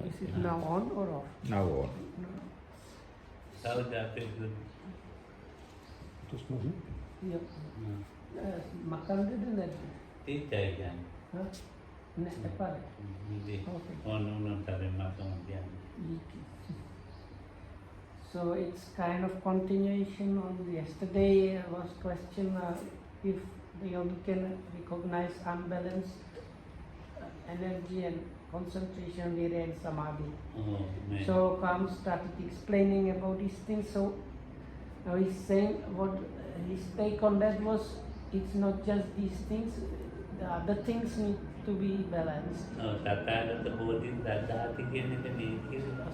Is it now on or off? Now on. Yep. Makan dulu nanti. Tidak kan? Hah? Nak apa? Hindi. Okay. Ono tayo makamagyan. So it's kind of continuation on yesterday was question if the yogi can recognize unbalanced energy and concentration, virya and samadhi. Oh, man. So Kam started explaining about these things. So now he's saying what his take on that was it's not just these things, the other things need to be balanced. Oh, tatalo to bodin dati kini kini.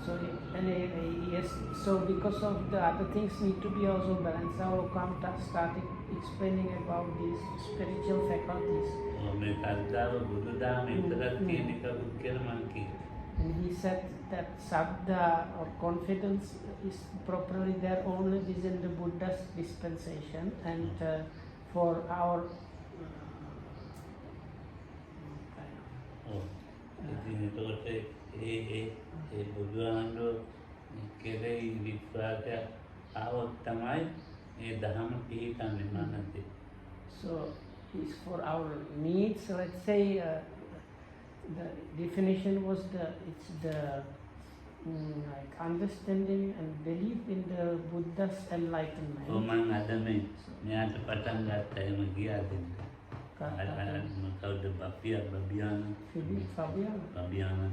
So yes, so because of the other things need to be also balanced. Now Kam started explaining about these spiritual faculties. Oh, may tatalo bududa may talat kini ka bukirmangki. And he said that sabda or confidence is properly there only within the Buddha's dispensation, and for our Oh, ini tu kata buduan do kira ini pada awak tamai daham pihitan di mana tu. so it's for our needs. Let's say the definition was it's the like understanding and belief in the Buddha's enlightenment. Oh, mang ada ni ada patang kata yang magiatin. Ada kau de babian. Babian.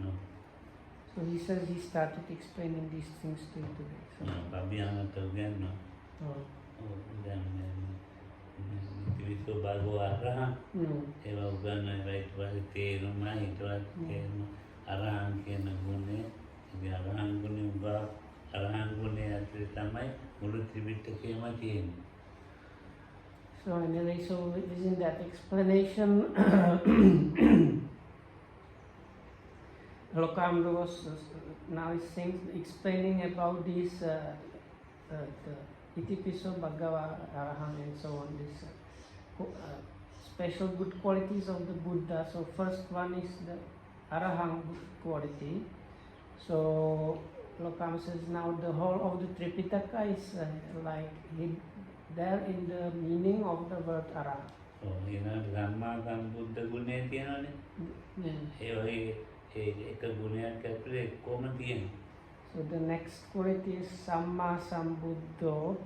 No. So he says he started explaining these things to you today. So, Babian tu kan no. Oh, dan itu baru arah. Ewa bukan baik tu rumah itu arah ke nagune. Arah gune ubah arah gune asli tamai mulut tribit ke mati. So anyway, so within that explanation, Lokamda was now is explaining about this the Itipiso Bhagava Araham and so on, this special good qualities of the Buddha. So first one is the Araham good quality. So Lokam says now the whole of the Tripitaka is like there in the meaning of the word Araham. Oh, ini Dhamma kan Buddha guna tiada ni. Eka guna kepre koma tiada. So the next quality is Samma Sambuddho.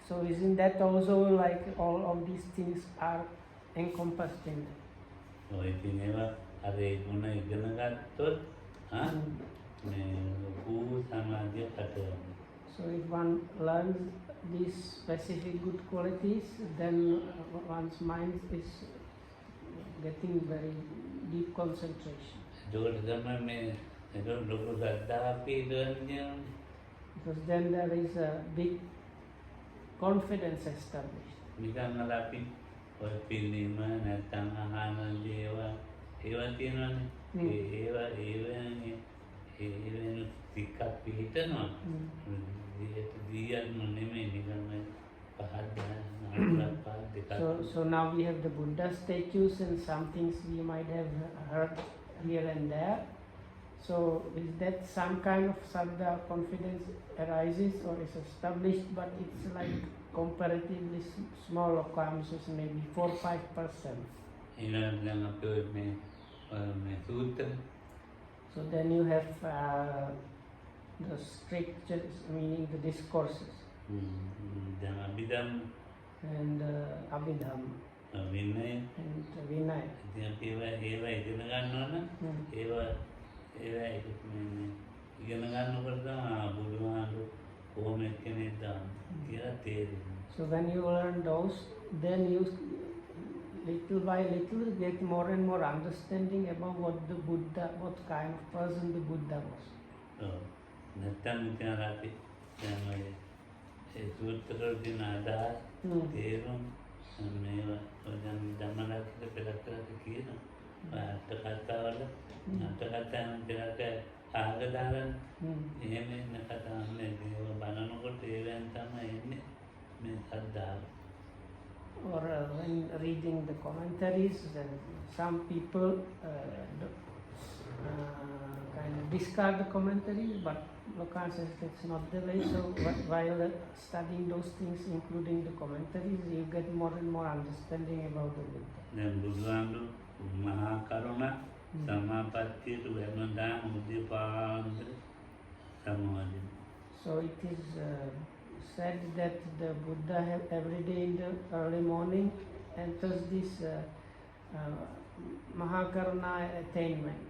So isn't that also like all of these things are encompassed in it? Oh, ini apa? Ada guna guna katot, ah? Buku sama dia kata. So if one learns these specific good qualities, then one's mind is getting very deep concentration. Because then there is a big confidence established. Bisa ngalapi pilima natang ahanan dewa tinon ewa ni sikap pihitan no dia meneme ni kan So now we have the Buddha statues and some things we might have heard here and there. So is that some kind of sabda confidence arises or is established, but it's like comparatively small occurrences, maybe 4-5%. So then you have the scriptures, meaning the discourses, and Abhidham and Vinaya. So when you learn those, then you little by little get more and more understanding about what the Buddha, what kind of person the Buddha was. or when reading the commentaries, then some people kind of discard the commentaries, but Lokan says that's not the way. So while studying those things, including the commentaries, you get more and more understanding about the Buddha. Then Buddha Mahakaruna Samapatti to Venada Mudipandra Samadhi. So it is said that the Buddha every day in the early morning enters this Mahakaruna attainment,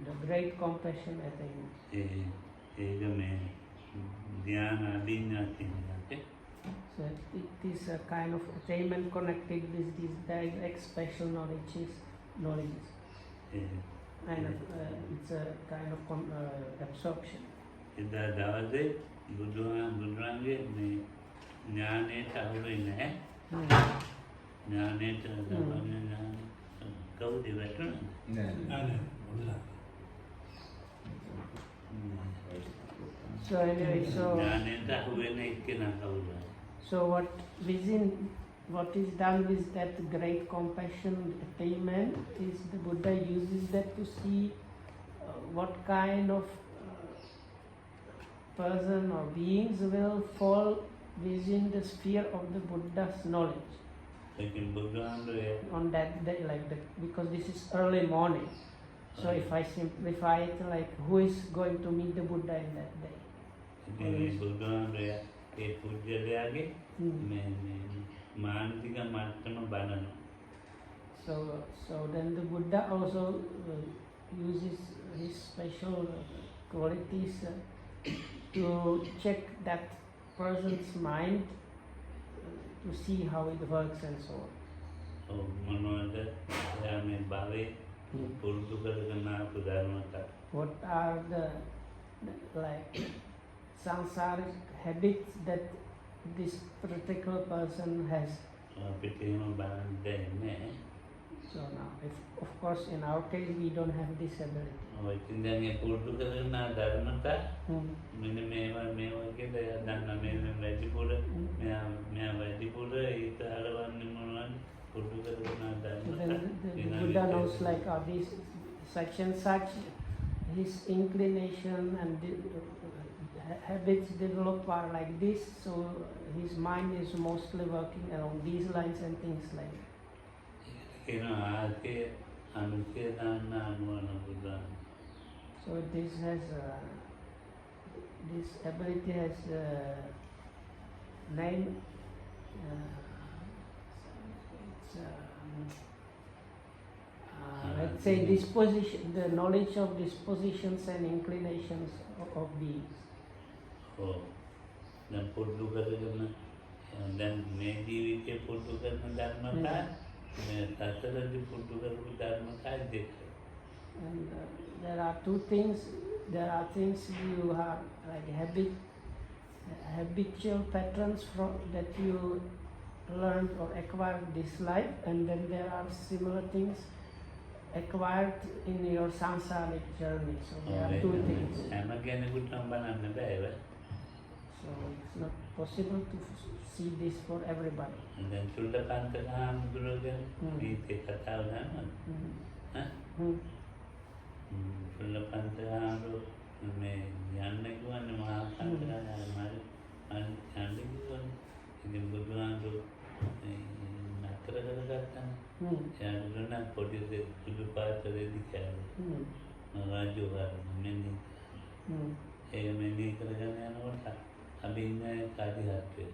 the great compassion attainment. So it is a kind of attainment connected with these direct special knowledges. And it's a kind of absorption. So anyway, so what is done with that great compassion attainment is the Buddha uses that to see what kind of person or beings will fall within the sphere of the Buddha's knowledge. On that day, because this is early morning. So if I simplify it, who is going to meet the Buddha in that day? So then the Buddha also uses his special qualities to check that person's mind to see how it works and so on. What are the samsaric habits that this particular person has? So now, of course, in our case, we don't have this ability. The Buddha knows these such and such, his inclination and habits develop are like this, so his mind is mostly working along these lines and things like that. So this ability has name. Let's say disposition, the knowledge of dispositions and inclinations of beings. Then maybe we can put together And there are two things. There are things you have habitual patterns that you learned or acquired this life, and then there are similar things acquired in your samsaric journey. So there are two things. So it's not possible to see this for everybody. And then Sullapantagam Gurugan, we take a thousand. Sullapantagam, may Yannaguan, Mahapantagam, and Yannaguan, in Buduan, Nakaragatan, and Luna put it to the part of the carriage. Raju are many. Many Karagan and Abina Kadi.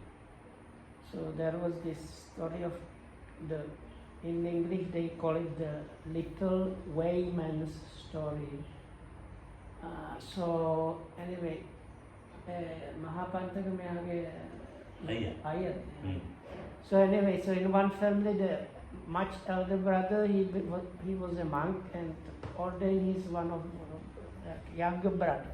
So there was this story of in English they call it the little Wayman's story. So anyway, Mahapantaka mein aage. So anyway, so in one family the much elder brother, he was a monk and ordained his one of younger brother.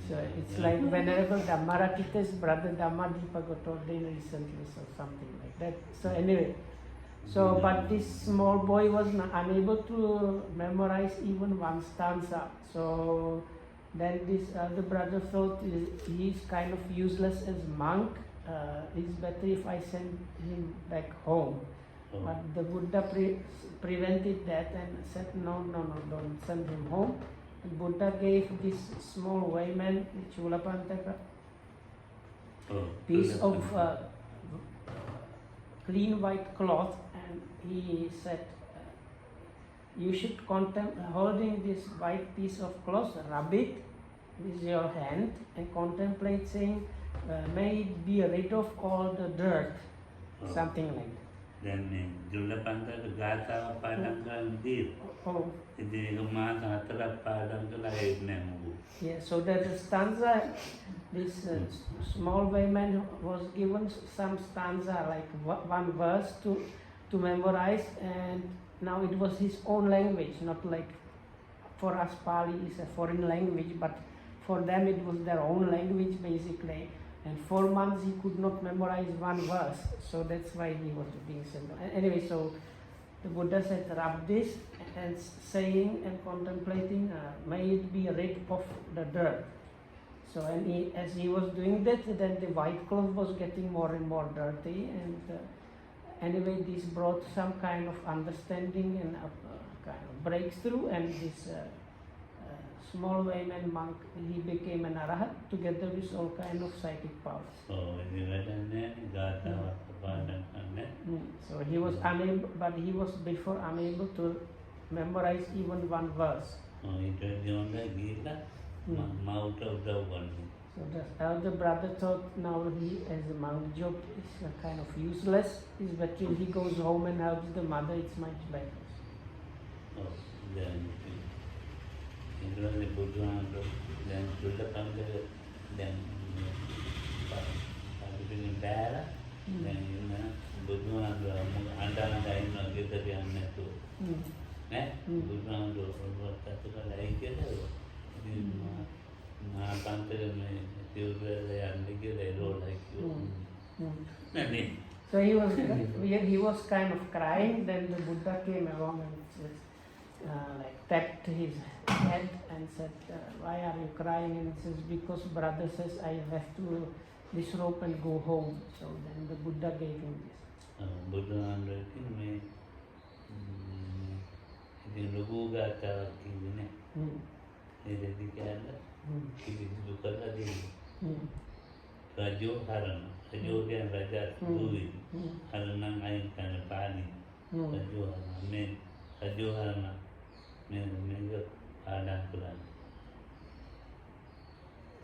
So it's like Venerable Dhammarakita's brother Dhammadipa got ordained recently, so something like that. So anyway, So, but this small boy was unable to memorize even one stanza. So then this other brother thought he is kind of useless as monk. It's better if I send him back home. Oh. But the Buddha prevented that and said, no, don't send him home. And Buddha gave this small layman, Chulapantaka, piece of clean white cloth, and he said, you should holding this white piece of cloth, rub it with your hand and contemplate, saying, may it be rid of all the dirt, something like that. Then Julapanta Gata Padanga did. Oh. Yeah, so that the stanza, this small layman was given some stanza, like one verse to memorize, and now it was his own language, not like for us Pali is a foreign language, but for them it was their own language basically. And 4 months he could not memorize one verse, so that's why he was being sent. Anyway, so the Buddha said, rub this and saying and contemplating, may it be rid of the dirt. So and as he was doing that, then the white cloth was getting more and more dirty, and anyway this brought some kind of understanding and kind of breakthrough, and this small layman monk, he became an arahat together with all kind of psychic powers. So he was unable, but he was before unable to memorize even one verse. So the elder brother thought now he, as a monk job, is kind of useless. It's better he goes home and helps the mother. It's much better. Then Buddha, then Julapanta, then Bala, then Buddha and Andana get the Yamato. Buddha and Tatuka like it. Panther and they roll like you. So he was kind of crying. Then the Buddha came along and said, like tapped his head and said, why are you crying? And he says, because brother says I have to disrobe and go home. So then the Buddha gave him this. Buddha and me Gata Kivine. Rajo Harana, Rajo and Raja Louis, Harana, I am kind of Pani, Rajo Harana, Rajo Harana, Mega Adakulan.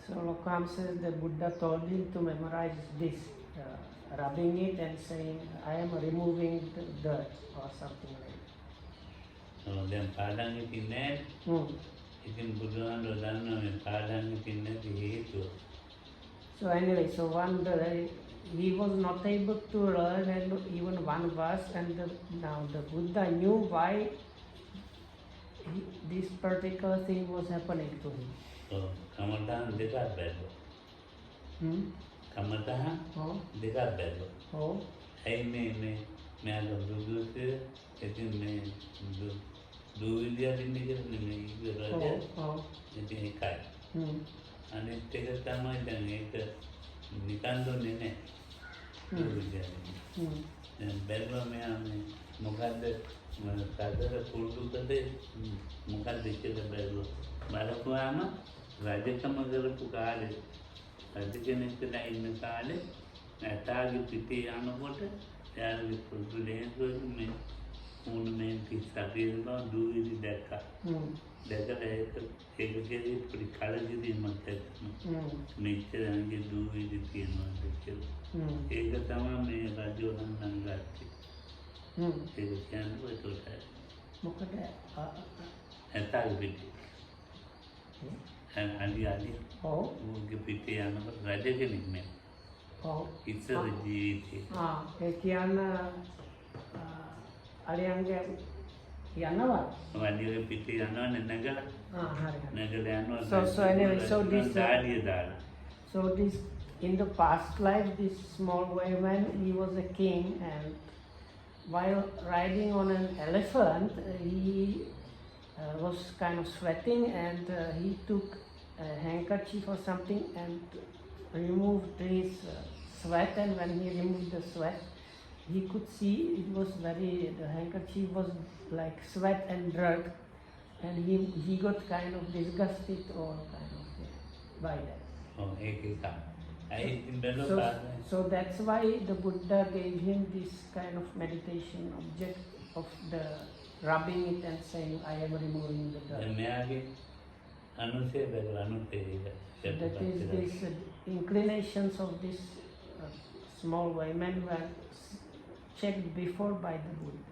So Lokam says the Buddha told him to memorize this, rubbing it and saying, I am removing the dirt or something like that. So then Padang is in there. It in Buddha and Rodana and Padang is in there. So anyway, so one day he was not able to learn even one verse, and now the Buddha knew why this particular thing was happening to him. So Kamatahan they got better. Kamatahan they got better. Oh. I may have to do it, do India immediately, it is a kite. And it takes a time and it Nikando Nene. And Belva may Mugade, Kada, Purdu, Mugade, Belva, Balapuama, Radikamagar Pukade, Radikanista in the Kade, Atagi Piti Anawater, there with Purdu, Moon Pisabi, do it Deka. Deka एक pretty color in my nature and you do it in my एक तमाम में राजो हम नंगाते एक क्या ना वो तो है मुकदे ऐसा ही बिटी आली आली वो के पिटे आना पर राजे के निकले इससे रजी थी एक क्या ना अलियांगे Yanava. When you repeat it, Nagala. So anyway, so this in the past life, this small layman, he was a king, and while riding on an elephant, he was kind of sweating, and he took a handkerchief or something and removed his sweat, and when he removed the sweat, he could see it was the handkerchief was like sweat and dirt, and he got kind of disgusted or kind of by that. So that's why the Buddha gave him this kind of meditation object of the rubbing it and saying, I am removing the dirt. That is these inclinations of this small women were checked before by the Buddha.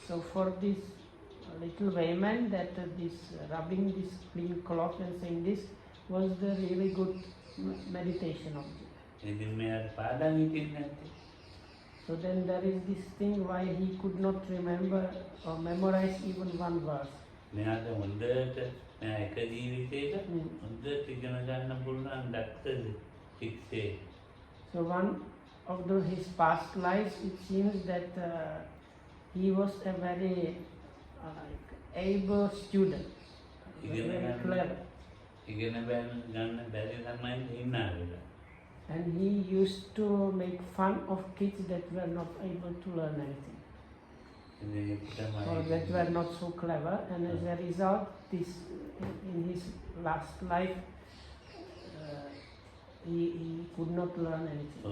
So for this little women, that this rubbing this clean cloth and saying this was the really good meditation object. So then there is this thing why he could not remember or memorize even one verse. So one of his past lives, it seems that he was a very able student, very clever. And he used to make fun of kids that were not able to learn anything, or that were not so clever, and as a result, in his last life, he could not learn anything.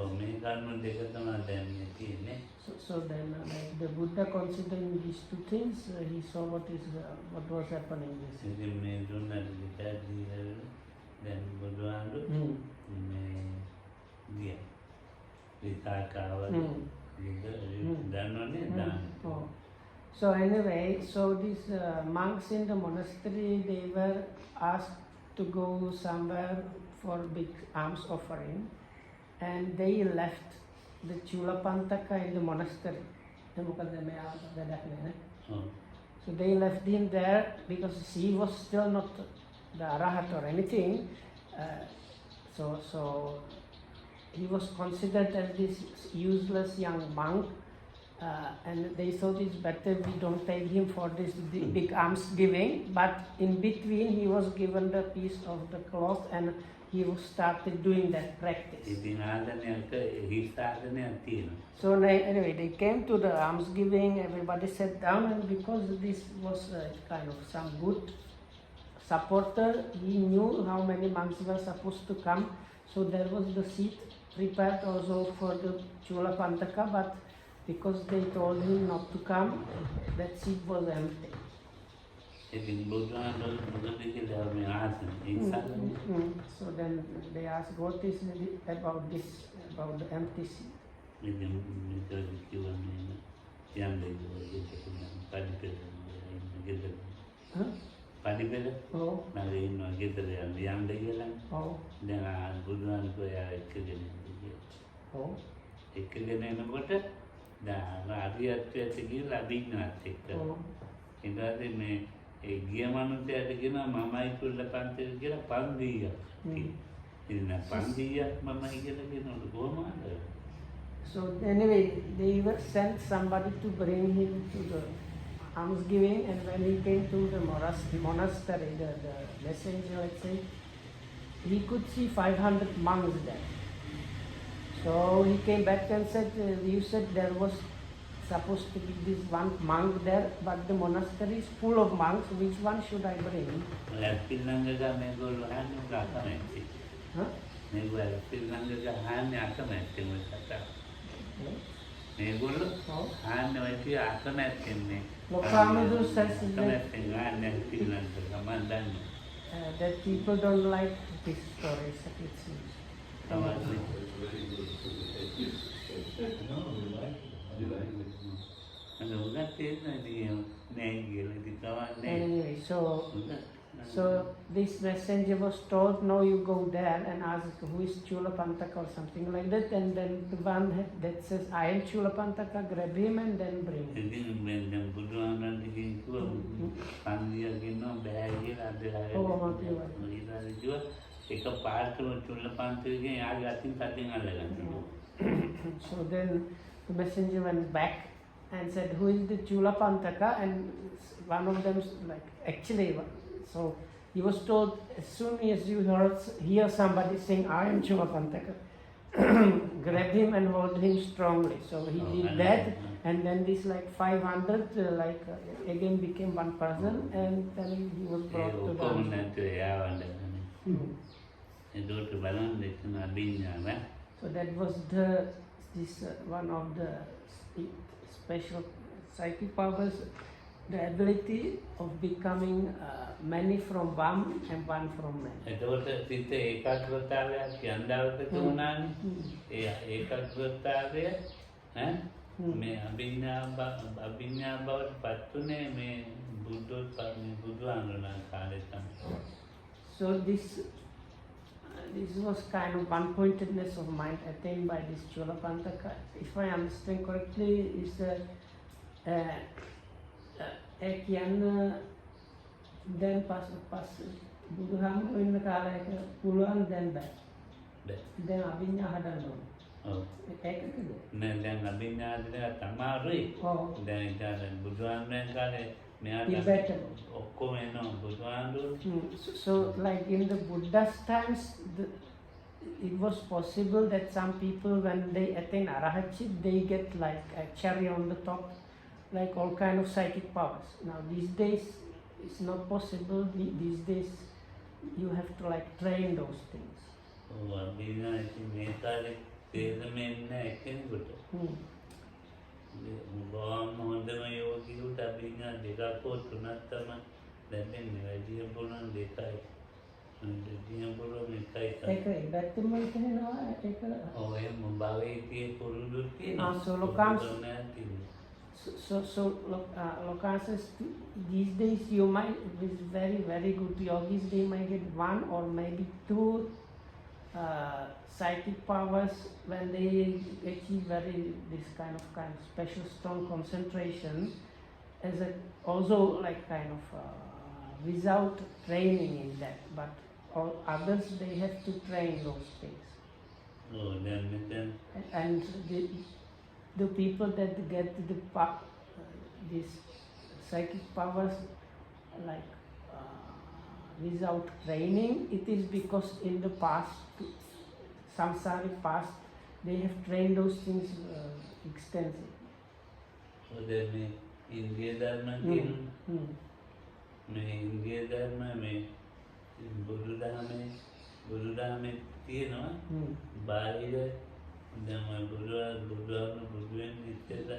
So then, like the Buddha considering these two things, he saw what was happening. So anyway, so these monks in the monastery, they were asked to go somewhere for big alms offering, and they left the Chulapantaka in the monastery. So they left him there because he was still not the Arahat or anything. So he was considered as this useless young monk, and they thought it's better we don't take him for this big alms giving. But in between, he was given the piece of the cloth, and he started doing that practice. So anyway, they came to the alms giving, everybody sat down, and because this was kind of some good supporter, he knew how many monks were supposed to come, so there was the seat prepared also for the Chulapantaka, but because they told him not to come, that seat was empty. So then they asked, what is it about this, about the empty seat? Huh? Oh. Oh. So anyway, they sent somebody to bring him to the alms giving, and when he came to the monastery, the messenger, let's say, he could see 500 monks there. So he came back and said, you said there was supposed to be this one monk there, but the monastery is full of monks. Which one should I bring? Huh? Lokamazu says that people don't like these stories, it seems. Anyway, so this messenger was told, no, you go there and ask who is Chulapantaka or something like that, and then the one that says I am Chulapantaka, grab him and then bring him. So then the messenger went back and said, "Who is the Chulapantaka?" And one of them, like, actually, so he was told, as soon as you hear somebody saying, "I am Chulapantaka," grab him and hold him strongly. So he did that, and then this like 500 again became one person, and then he was brought to the. So that was one of the special psychic powers, the ability of becoming many from one and one from many. So this was kind of one-pointedness of mind attained by this Chulapantaka. If I understand correctly, is then pas Buddhism in the කාලයක පුළුවන් දැන් බෑ. දැන් අභිඥා හදන්න ඕනේ. ඔව්. ඒකද? නෑ දැන් අභිඥා හදන්න තමයි. ඔව්. දැන් ඉතින් බුදුහාමුදුරන් කාලේ මෙයාට ඔක්කොම එනවා බුදුහාමුදුරුවෝ. So like in the Buddha's times, it was possible that some people, when they attain arahantship, they get like a cherry on the top, like all kind of psychic powers. Now these days it's not possible. These days you have to like train those things. Oh, abhinya ithi me kale theramenna ekkeneකුට. ගොම් හොඳම යෝගියුට අභිඥා දෙකක් හෝ තුනක් තමයි ලැබෙන්නේ. වැඩිය පුළුවන් දෙකයි. වැඩිය පුළුවන් එකයි. ඒක ඉබැත්තම හිතෙනවා ඒක. ඔව් එහෙම භවයේ tie පුරුදු තියෙනවා. So Lokan says these days you might, with very good yogis, they might get one or maybe two psychic powers when they achieve this kind of special strong concentration, as also like kind of without training in that, but all others they have to train those things. Oh, then. And the people that get these psychic powers like without training, it is because in the past, samsaric past, they have trained those things extensively. So then India Dharma India Dharma Buddha තියෙනවා බාහිර දැන් බුදුන් ඉස්සෙල්ලා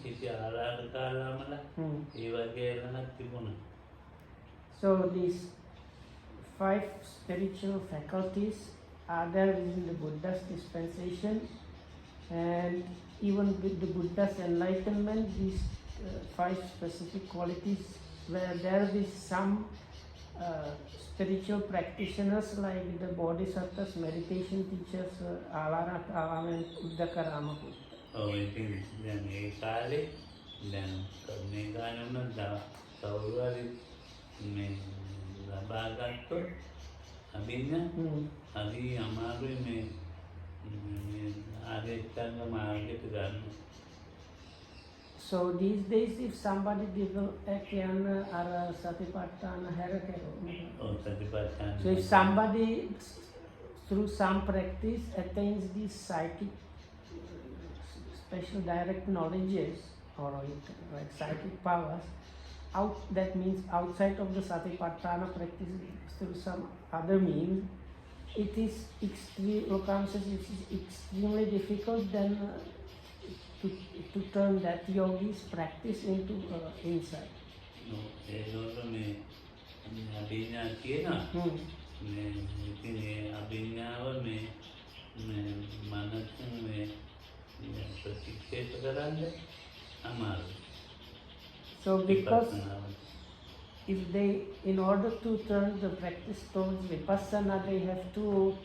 කිසි ආරාධකාරාමල ඒ වගේ එකක් තිබුණා. So these 5 spiritual faculties are there within the Buddha's dispensation, and even with the Buddha's enlightenment, these 5 specific qualities were there with some spiritual practitioners like the Bodhisattvas, meditation teachers, Alara and Uddakarama. Oh, I think then a kali, then Megana, Saurari, Labagato, Abina, Adi Amaru, Aditanga Market Garden. So these days, if somebody develops or Satipatthana Harakero. Oh, Satipatthana. So if somebody through some practice attains these psychic special direct knowledges or like psychic powers, that means outside of the Satipatthana practice through some other means, it is extremely difficult then to turn that yogi's practice into insight. No, also abhinya තියෙනවා. ඉතින් අභිඥාව මනස ප්‍රතික්ෂේප කරන්න අමාරුයි. So because if they, in order to turn the practice towards vipassana, they have to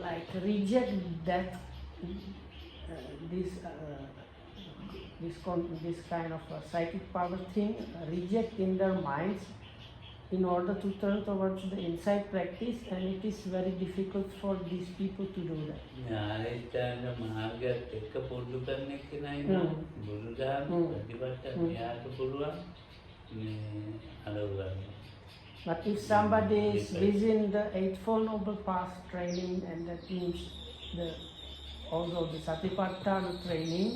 like reject that this kind of psychic power thing, reject in their minds, in order to turn towards the insight practice, and it is very difficult for these people to do that. ඥානේචාන මාර්ගයත් එක්ක පුරුදු කරන එක නයි බුදුදහම ප්‍රතිපත්ත න්‍යායට පුළුවන් මේ අලුගන්න. But if somebody is within the Eightfold Noble Path training, and that means also the Satipatthana training,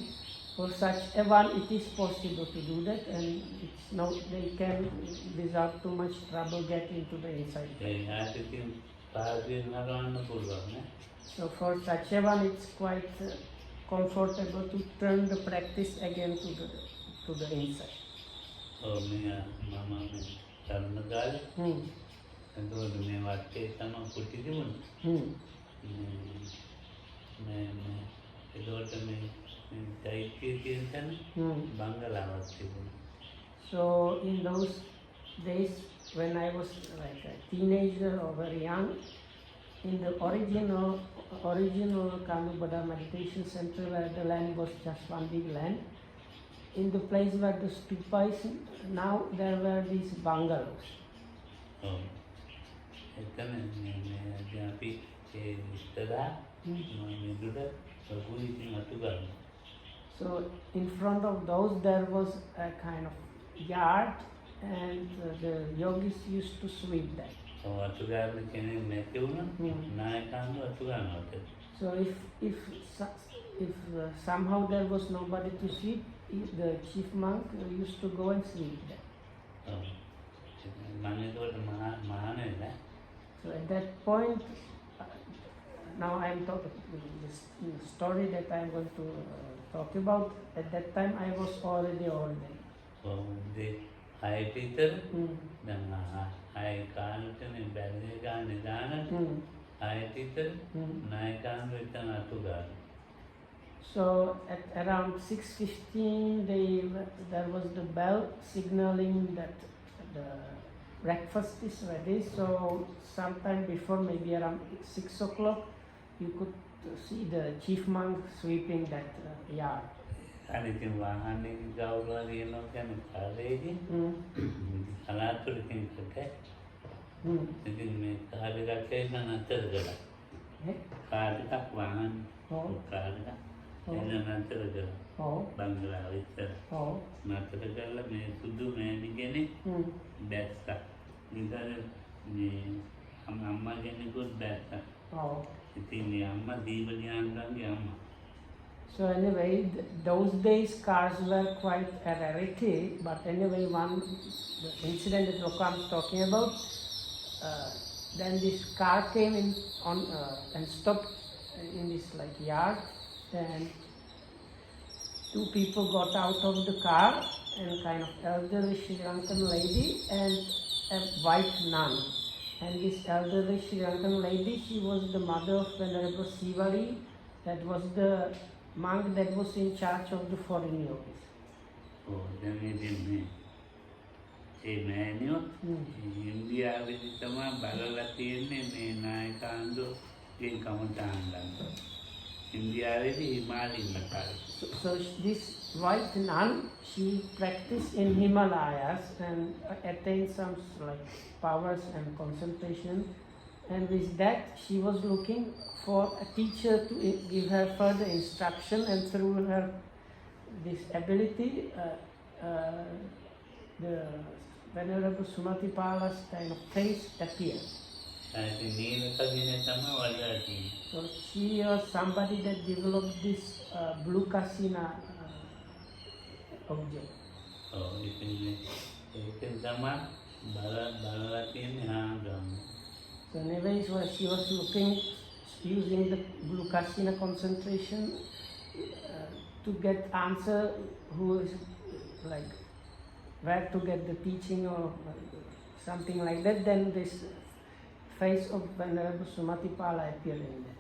for such a one it is possible to do that, and it's not, they can without too much trouble get into the insight. So for such a one it's quite comfortable to turn the practice again to the insight. එතකොට මේ වටේ තමයි කුටි තිබුණේ. එතකොට මේ චෛත්‍යයේ තියෙන තැන බංගලාවක් තිබුණා. So in those days when I was like a teenager or very young, in the original Buddha meditation center, where the land was just one big land, in the place where the stupa is now, there were these bungalows. So in front of those there was a kind of yard, and the yogis used to sweep that. So if somehow there was nobody to sweep, the chief monk used to go and sweep that. So at that point, now I am talking this story that I am going to talk about. At that time I was already ordained. So at around 6:15 there was the bell signaling that the breakfast is ready. So sometime before, maybe around 6 o'clock, you could see the chief monk sweeping that yard. බංගලා විතර නතර කරලා මේ සුදු මෑණි කෙනෙක් දැස්සා. ඉතින් මේ අම්මා කෙනෙකුත් දැස්සා. ඉතින් මේ අම්මා දීපඥානන්ගේ අම්මා. So anyway, those days cars were quite a rarity, but anyway, the incident that Lokam is talking about, then this car came in and stopped in this like yard, and two people got out of the car, and kind of elderly Sri Lankan lady and a white nun. And this elderly Sri Lankan lady, she was the mother of Venerable Sivali, that was the monk that was in charge of the foreign yogis. ඒ මෑණියෝ ඉන්දියාවේදී තමයි බලලා තියෙන්නේ මේ නායකාන්දෝගේ කමටහන් ගන්න. ඉන්දියාවේදී හිමාලයින් කාලේ. So this white nun, she practiced in Himalayas and attained some like powers and concentration, and with that she was looking for a teacher to give her further instruction, and through her this ability the Venerable Sumatipala's kind of face appeared. So she was somebody that developed this blue kasina object. So anyway, she was looking, using the blue kasina concentration to get answer who is like where to get the teaching or something like that. Then this face of Venerable Sumatipala appeared in that.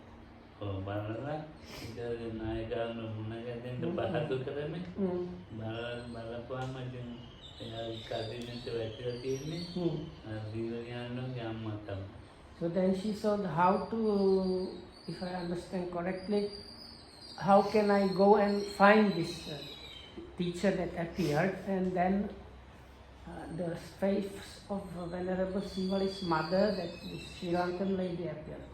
So then she thought how to, if I understand correctly, how can I go and find this teacher that appeared, and then the face of Venerable Sivali's mother, that the Sri Lankan lady appeared.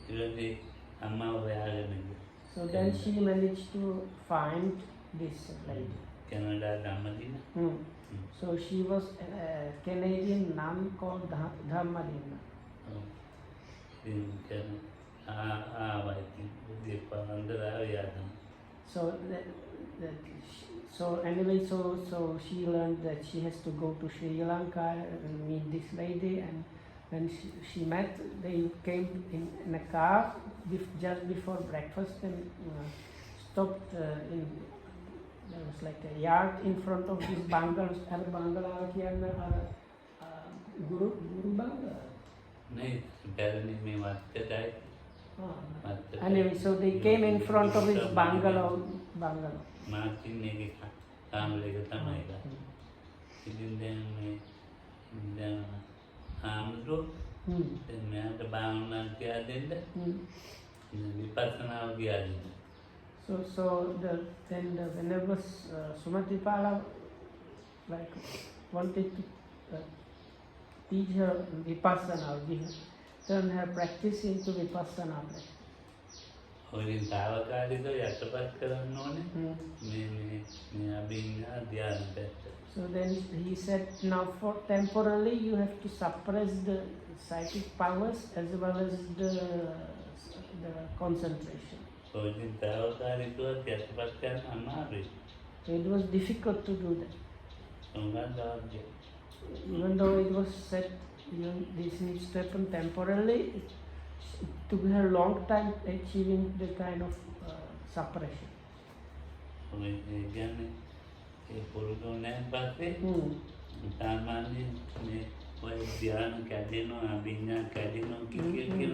Really, Amma Vayagana. So then she managed to find this lady. Canada Dhammadina. So she was a Canadian nun called Dhammadina. So so anyway, so she learned that she has to go to Sri Lanka and meet this lady, and when she met, they came in a car just before breakfast and stopped in. There was like a yard in front of this bungalow. Bungalow Guru bungalow. Anyway, so they came in front of his bungalow. Martin nege kamlega tamaiga. Idin then amdo. Then me had the bhavana kiya denda. Vipassana kiya denda. So then the Venerable Sumatipala like wanted to teach her Vipassana, turn her practice into Vipassana. Hoy tavakali to yatapat karanna one me abhinya dhyana betta. So then he said, now for temporarily you have to suppress the psychic powers as well as the concentration. So in tavakali to yatapat karanna amari. It was difficult to do that. Even though it was said, this needs to happen temporarily, it took her a long time achieving the kind of suppression. Again, a Purudonan Pate, Tamani, Diana Cadino, Abina Cadino, Kikil,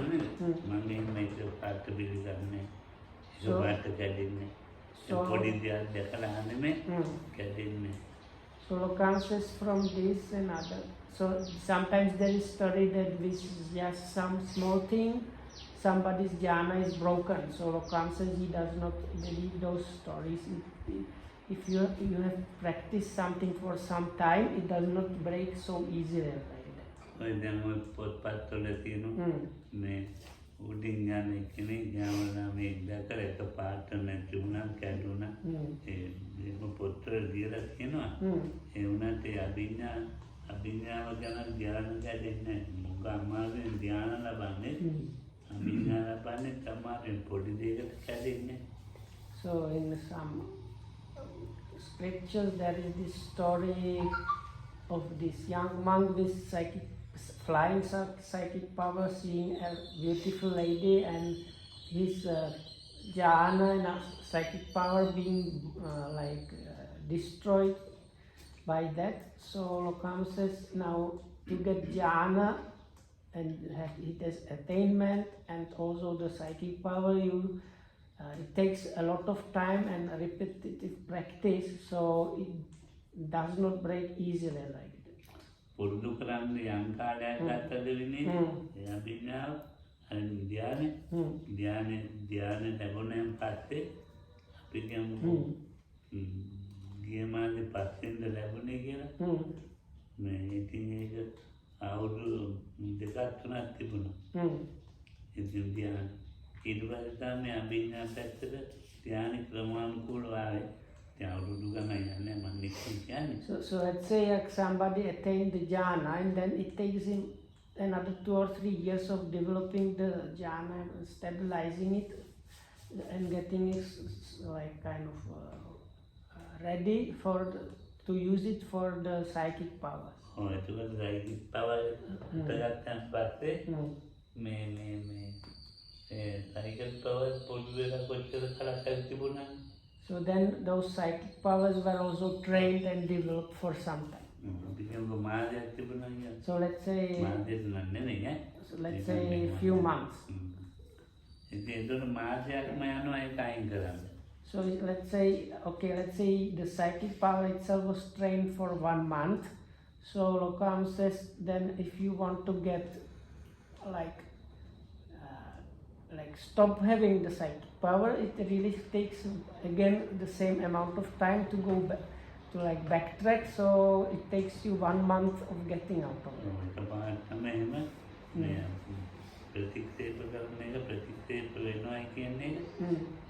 Mami makes a part to be done. So, what the Cadine, so, what is the anime? Cadine. So, locutions from this and other. So, sometimes there is story that this is just some small thing, somebody's jhana is broken. So, locutions, he does not believe those stories. If you have practiced something for some time, it does not break so easily like that. Then put Patolesino, me, Udingan, Kini, Yamana, make the correct partner, Juna, Kaduna, put Dira, Unate Abina, Abina, Diana, Mugama, and Diana Labane, Abina Labane, Tamar, and Podida Cadine. So, in some scriptures, there is this story of this young monk with flying psychic power, seeing a beautiful lady, and his jhana and psychic power being destroyed by that. So Lokam says, now to get jhana and it has attainment and also the psychic power, it takes a lot of time and repetitive practice, so it does not break easily like that. Purudu karan yang kada kata devini, abhinya and Diane tabonem patte, abhinya Giamadi patte the labone gira, me eating out the Gatuna Tibuna. It's in Diane. It was the time abhinya patte, Diane Kraman Kulwari. So let's say somebody attained the jhana and then it takes him another 2 or 3 years of developing the jhana and stabilizing it and getting it like kind of ready to use it for the psychic powers. Oh, it was psychic power. Psychic power. So then those psychic powers were also trained and developed for some time. So let's say a few months. So let's say the psychic power itself was trained for 1 month. So Lokam says then if you want to get like stop having the psychic power, it really takes again the same amount of time to go back to like backtrack, so it takes you 1 month of getting out of it. එකපාරටම එහෙම මේ ප්‍රතික්ෂේප කරන එක ප්‍රතික්ෂේප වෙනවා කියන එක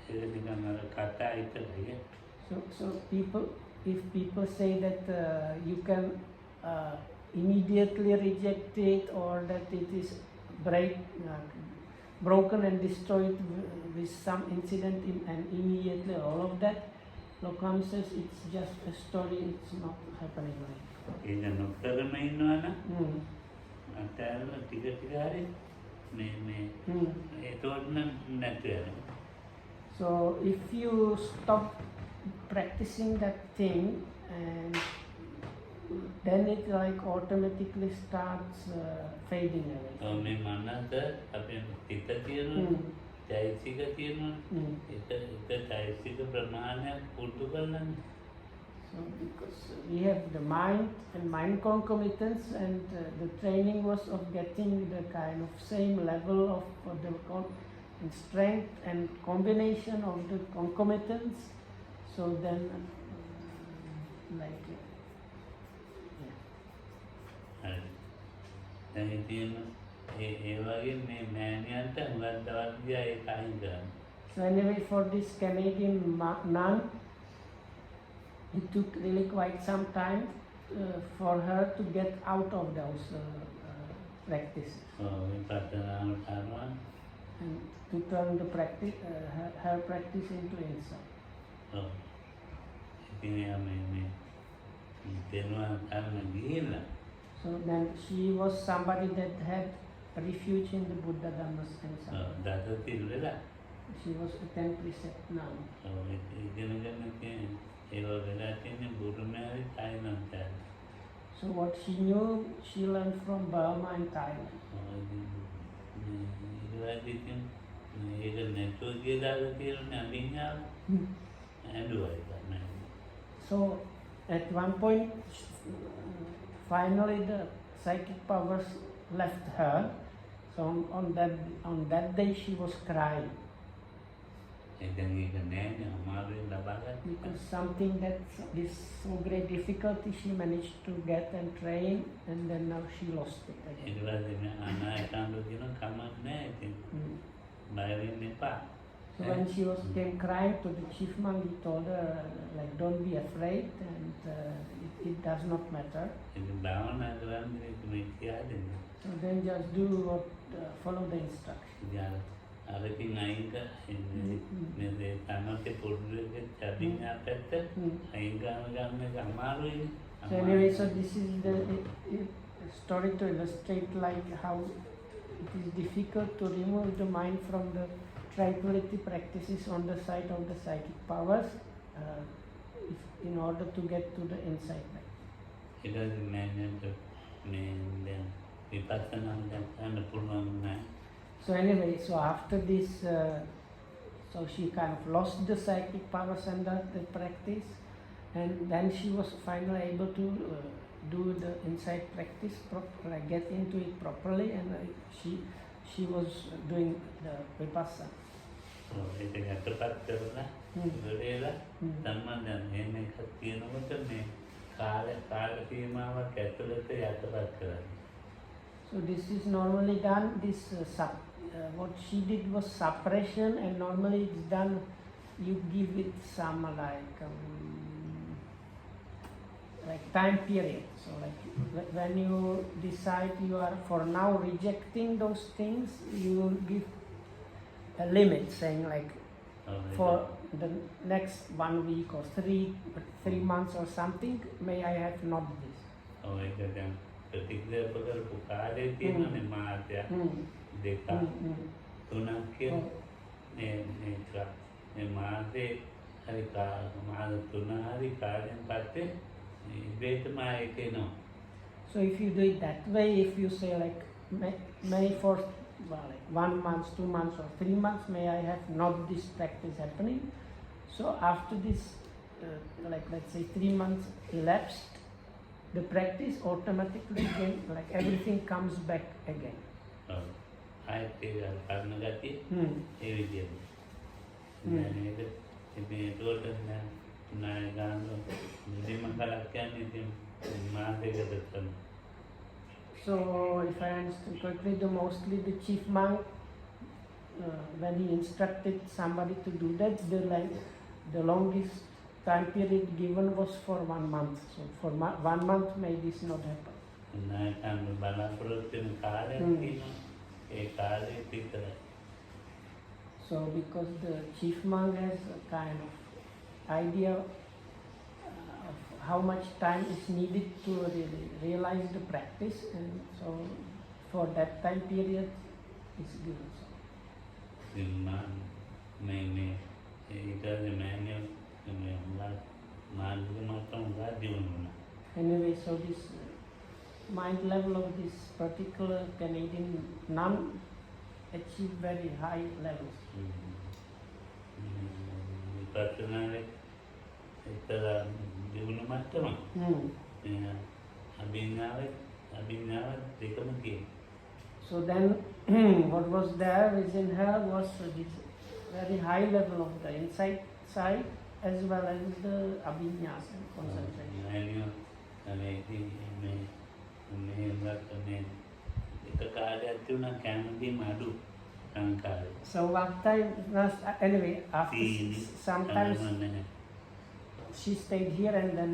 ඒක නිකන් අර කතා විතරයි. So if people say that you can immediately reject it, or that it is broken and destroyed with some incident and immediately all of that, Lokam says it's just a story, it's not happening like. ඒක නොකරම ඉන්නවනම් අතෑරලා ටික ටික හරි මේ ඒතකොට නම් නැතු වෙනවා. So if you stop practicing that thing, and then it like automatically starts fading away. මේ මනස අපේ හිත තියෙනවා චෛතසික තියෙනවා ඒක චෛතසික ප්‍රමාණයක් පුරුදු කරන්න. So because we have the mind and mind concomitants, and the training was of getting the kind of same level of the strength and combination of the concomitants. So then like හරි. දැන් ඉතින් ඒ වගේ මේ මෑණියන්ට හුඟක් දවස් ගියා ඒක අයින් කරන්න. So anyway, for this Canadian nun, it took really quite some time for her to get out of those practices. විපස්සනාවට කරනවා. And to turn the practice, her practice into insight. ඉතින් මේ දෙනවා කරන්න ගිහිල්ලා So then she was somebody that had refuge in the Buddha Dhamma and Sangha. දස තිල්ලලා She was a 10 precept nun. ඉගෙන ගන්න තියෙන ඒක වෙලා තියෙන්නේ බුරුමේ තායිලන්තයේ. So what she knew, she learned from Burma and Thailand. ඒක නැතුව ගියදාලා තියෙන අභිඥාව ඇඬුවයි තමයි. So at one point, finally the psychic powers left her. So on that day she was crying. Because something that is so great difficulty she managed to get and train, and then now she lost it again. So when she came crying to the chief monk, he told her like, don't be afraid, and it does not matter. So then just do what follow the instruction. අරකින් අයින්ක මේ තමන්ගේ පොඩ්ඩුවක චබිනා පැත්ත අයින් ගන්න එක අමාරුයි. So anyway, so this is the story to illustrate like how it is difficult to remove the mind from the tranquility practices on the side of the psychic powers in order to get to the insight. It doesn't matter මේ දැන් විපස්සනා කරන්න පුළුවන් නෑ. So anyway, so after this, so she kind of lost the psychic powers under the practice, and then she was finally able to do the insight practice, like get into it properly, and she was doing the vipassana. So ඒක යටපත් කරලා ඉවරලා තමයි දැන් එහෙම එකක් තියෙනකොට මේ කාල සීමාවක් ඇතුළත යටපත් කරන්නේ. So this is normally done, what she did was suppression, and normally it's done, you give it some like time period. So like when you decide you are for now rejecting those things, you give a limit saying like for the next 1 week or 3 months or something, may I have not this. ප්‍රතික්‍රියා කරපු කාලේ තියෙනනේ මාත්‍ය දෙක තුනක් කියන මේ මාසේ හරි මාස තුන හරි කාලෙන් පස්සේ ඉබේටම ඒක එනවා. So if you do it that way, if you say like may for like 1 month, 2 months or 3 months, may I have not this practice happening. So after this like let's say 3 months elapsed, the practice automatically again, like everything comes back again. ආයතේ කරනගතිය ඒ විදියට. ඒක ඒකට නායකයන්ව මුලින්ම කලක් කියන්නේ ඉතින් මාසයකට තමයි. So, if I understand correctly, mostly the chief monk, when he instructed somebody to do that, the longest time period given was for 1 month. So, for 1 month, may this not happen. නායකයන්ව බලාපොරොත්තු වෙන කාලයක් තියෙනවා. ඒ කාලේ විතරයි. So, because the chief monk has a kind of idea of how much time is needed to really realize the practice, and so for that time period, it's given. So. Anyway, so this mind level of this particular Canadian nun achieved very high levels. So then what was there within her was this very high level of the insight side as well as the abhinyas and concentration. So one time, anyway, after sometimes she stayed here and then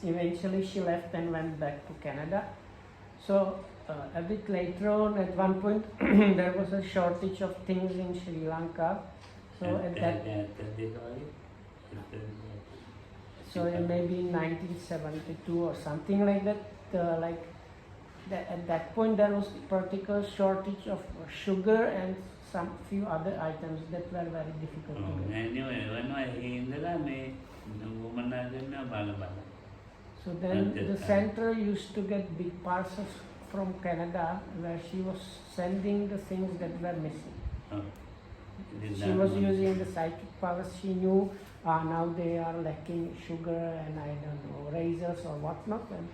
eventually she left and went back to Canada. So a bit later on, at one point, there was a shortage of things in Sri Lanka. So at that, so maybe in 1972 or something like that, at that point there was particular shortage of sugar and some few other items that were very difficult to get. So then the center used to get big parcels from Canada where she was sending the things that were missing. She was using the psychic powers. She knew now they are lacking sugar and I don't know, razors or whatnot, and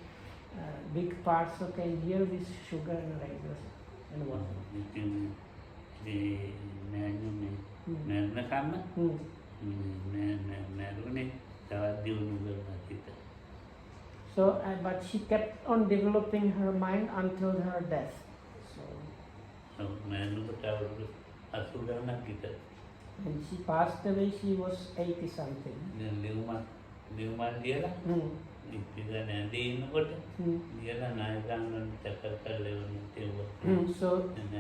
big parcel came here with sugar and razors and whatnot. So, but she kept on developing her mind until her death. So, when she passed away, she was 80 something. So,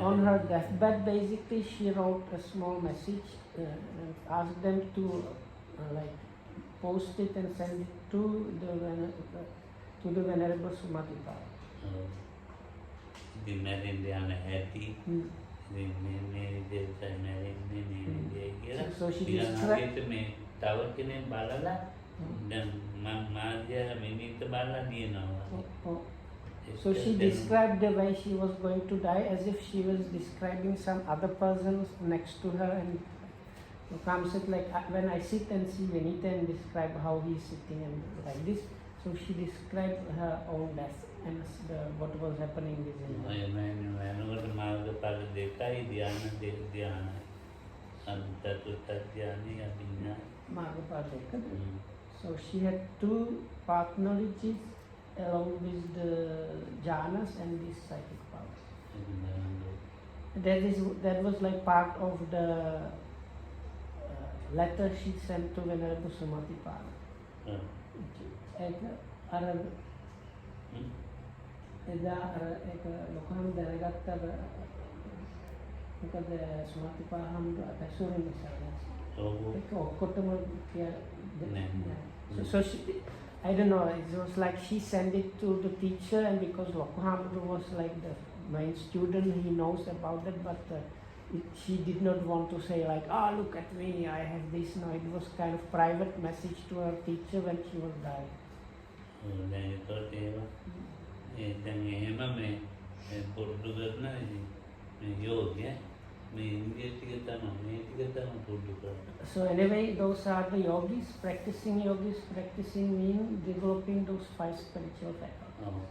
on her deathbed, basically, she wrote a small message and asked them to post it and send it to the Venerable Sumatipara. So she described. So she described the way she was going to die as if she was describing some other person next to her, and comes it like when I sit and see Venita and describe how he is sitting and like this. So she described her own death and what was happening within her. So she had 2 path knowledges along with the jhanas and these psychic powers. That was like part of the letter she sent to Venerable Sumatipara. ලොකහම දැනගත්ත මොකද සුමතිපාහම පැසුරින් නිසා ඒක ඔක්කොටම so she, I don't know, it was like she sent it to the teacher, and because Lokohamra was like the main student, he knows about it, but she did not want to say like, look at me, I have this. No, it was kind of private message to her teacher when she was dying. So anyway, those are the yogis. Practicing mean developing those 5 spiritual faculties.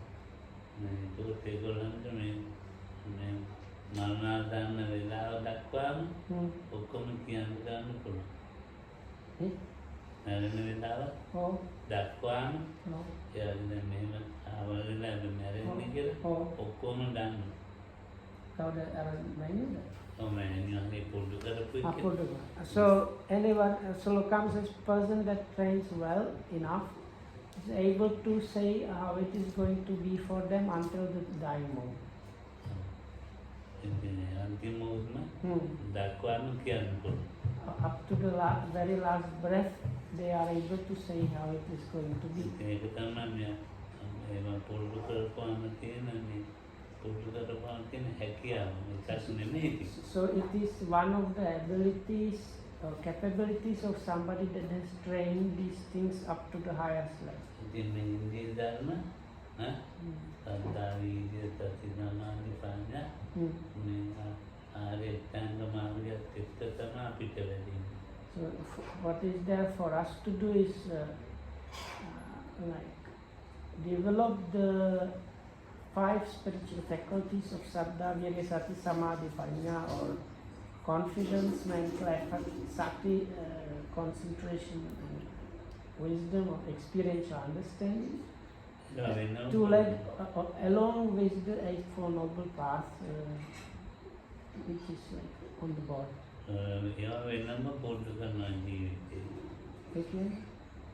මැරෙන වෙලාව ඔව් දක්වාම ඔව් එයාගෙන මෙහෙම ආවලලා මැරෙන්නේ කියලා ඔව් ඔක්කොම දන්නවා. කවුද අර මැනියද? මෑණියන්ගේ පුරුදු කරපු එක. So anyone, so comes a person that trains well enough is able to say how it is going to be for them until the dying moment. ඉතින් අන්තිම මොහොතම දක්වාම කියන්න පුළුවන්. Up to the very last breath, they are able to say how it is going to be. ඒක තමයි මම පුරුදු කරපුවාම තියෙන මේ පුරුදු කරපුවාම තියෙන හැකියාව මේක නෙමෙයි. So it is one of the abilities or capabilities of somebody that has trained these things up to the highest level. ඉතින් මේ ඉන්දිය ධර්ම සද්ධා වීර්ය සති සමාධි ප්‍රඥා මේ ආර්ය අෂ්ටාංග මාර්ගයත් එක්ක තමයි අපිට වෙන්නේ. So what is there for us to do is like develop the 5 spiritual faculties of Saddha, Virya, Sati, Samadhi, Panya, or confidence, mental effort, Sati, concentration, and wisdom, or experiential understanding. To like along with the Eightfold Noble Path, which is like on the board. ඒවා වෙනම පුරුදු කරනවා ජීවිතේ. Okay.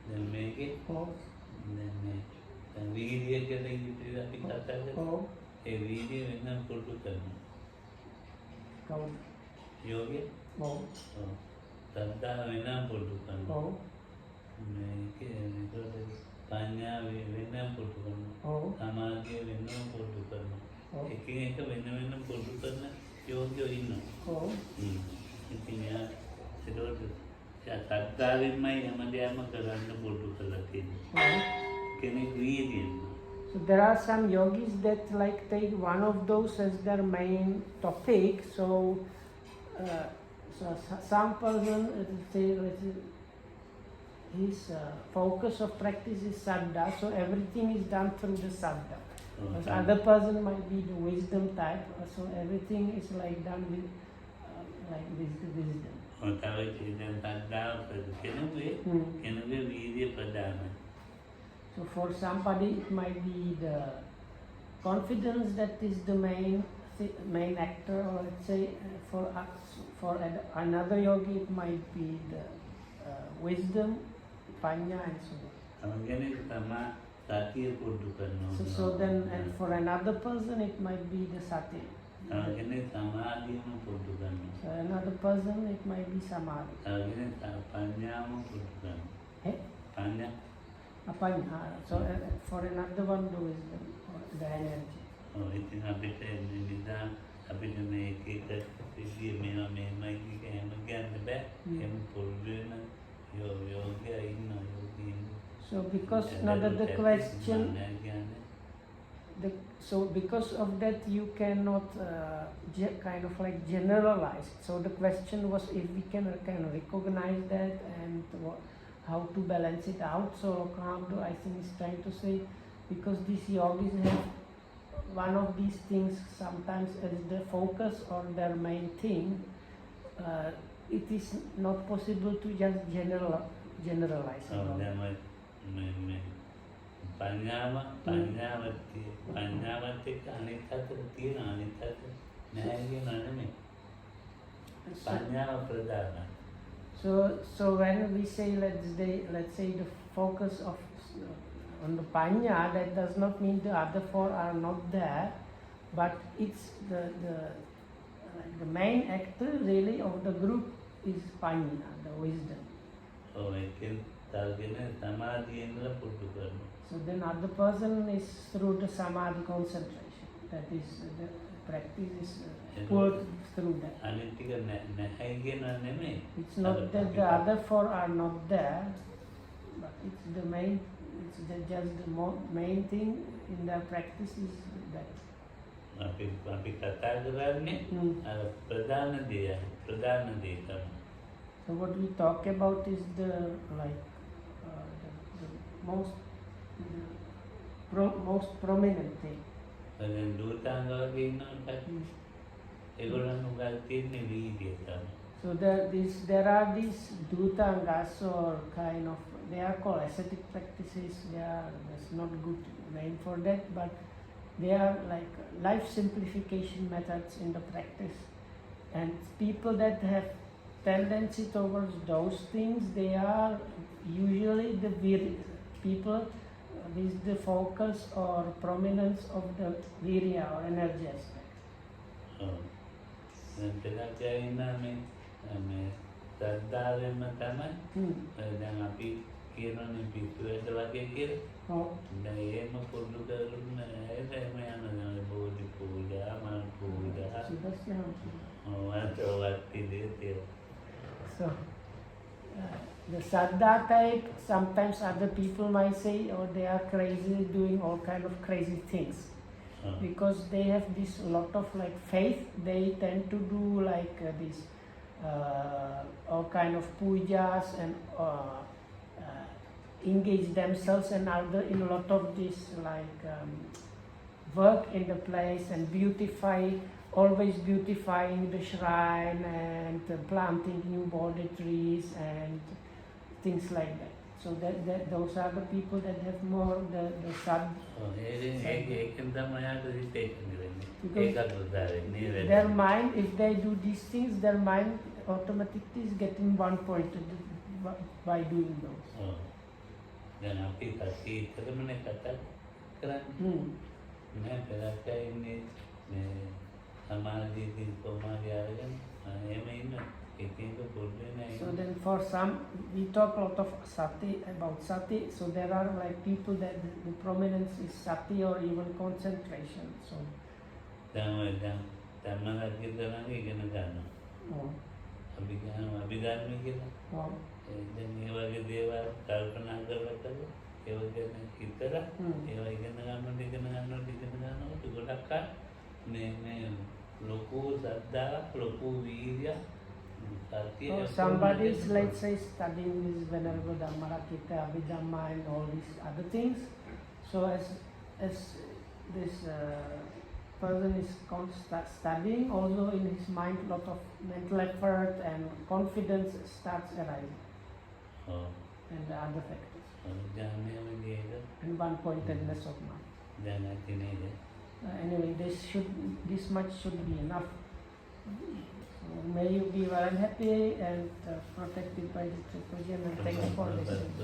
දැන් මේකේ දැන් මේ වීර්යය කියලා ඉතින් අපි කතා කරලා ඒ වීර්යය වෙනම පුරුදු කරනවා. කවුද? යෝගය. ඔව්. සද්ධා වෙනම පුරුදු කරනවා. මේකේ ප්‍රඥාව වෙනම පුරුදු කරනවා. සමාධිය වෙනම පුරුදු කරනවා. එකින් එක වෙන වෙනම පුරුදු කරන යෝගියෝ ඉන්නවා. ඉතින් ඒකට සද්ධාවෙන්මයි හැමදේම කරන්න පුරුදු කරලා තියෙන්නේ. කෙනෙක් වීර්යයෙන්. So there are some yogis that like take one of those as their main topic. So some person say his focus of practice is saddha, so everything is done through the saddha. Other person might be the wisdom type, so everything is like done with with the wisdom. So for somebody it might be the confidence that is the main actor, or let's say for another yogi it might be the wisdom, panya, and so on. So then, and for another person it might be the sati. So another person it might be samadhi. Apanya. So for another one the wisdom, or the energy. So because now that the question, so because of that you cannot kind of like generalize. So the question was if we can recognize that and how to balance it out. So Lokamabdu I think is trying to say, because these yogis have one of these things sometimes as the focus or their main thing, it is not possible to just generalize. පඤ්ඤාවත් එක්ක අනිත් අතට තියෙන අනිත් අතට නැහැ කියන නෙමෙයි. පඤ්ඤාව ප්‍රධානයි. So when we say let's say the focus of on the panya, that does not mean the other 4 are not there, but it's the main actor really of the group is panya, the wisdom. So then other person is through the samadhi concentration. That is the practice is pulled through that. It's not that the other 4 are not there, but it's the main. It's just the main thing in their practice is that. So what we talk about is the most prominent thing. So there are these dhutangas or kind of, they are called ascetic practices. There's not good name for that, but they are like life simplification methods in the practice. And people that have tendency towards those things, they are usually the people with the focus or prominence of the virya or energy aspect. Sadhāre matama, dan api kira ni pitu ada lagi kira. Dan ia mempurdu dalam ada mana yang boleh puja, mana puja. Oh, ada waktu dia. So the Saddha type, sometimes other people might say, oh, they are crazy, doing all kind of crazy things. Because they have this lot of like faith, they tend to do like this. All kind of pujas and engage themselves and other in a lot of this like work in the place and always beautifying the shrine and planting new Bodhi trees and things like that. So those are the people that have more the sad. Their mind, if they do these things, their mind automatically is getting one pointed by doing those. Dan api kasih terus mana kata kerana mereka ini sama di koma dia kan, ini itu boleh. So then for some, we talk a lot of about sati. So there are like people that the prominence is sati or even concentration. So. Dan mana kita lagi kena kan? Abhigan ni kita. Dan ewa ke dewa kalpana करता है ewa ke kita lah. Ewa kena tu golakan ne loku sadda loku virya. Somebody is, let's say, studying this Venerable Dhammarakita, Abhidhamma and all these other things. So as this person is studying, also in his mind a lot of mental effort and confidence starts arising. And the other factors. And one-pointedness of mind. Anyway, this much should be enough. So may you be well and happy and protected by the Triple Gem, and thanks for listening.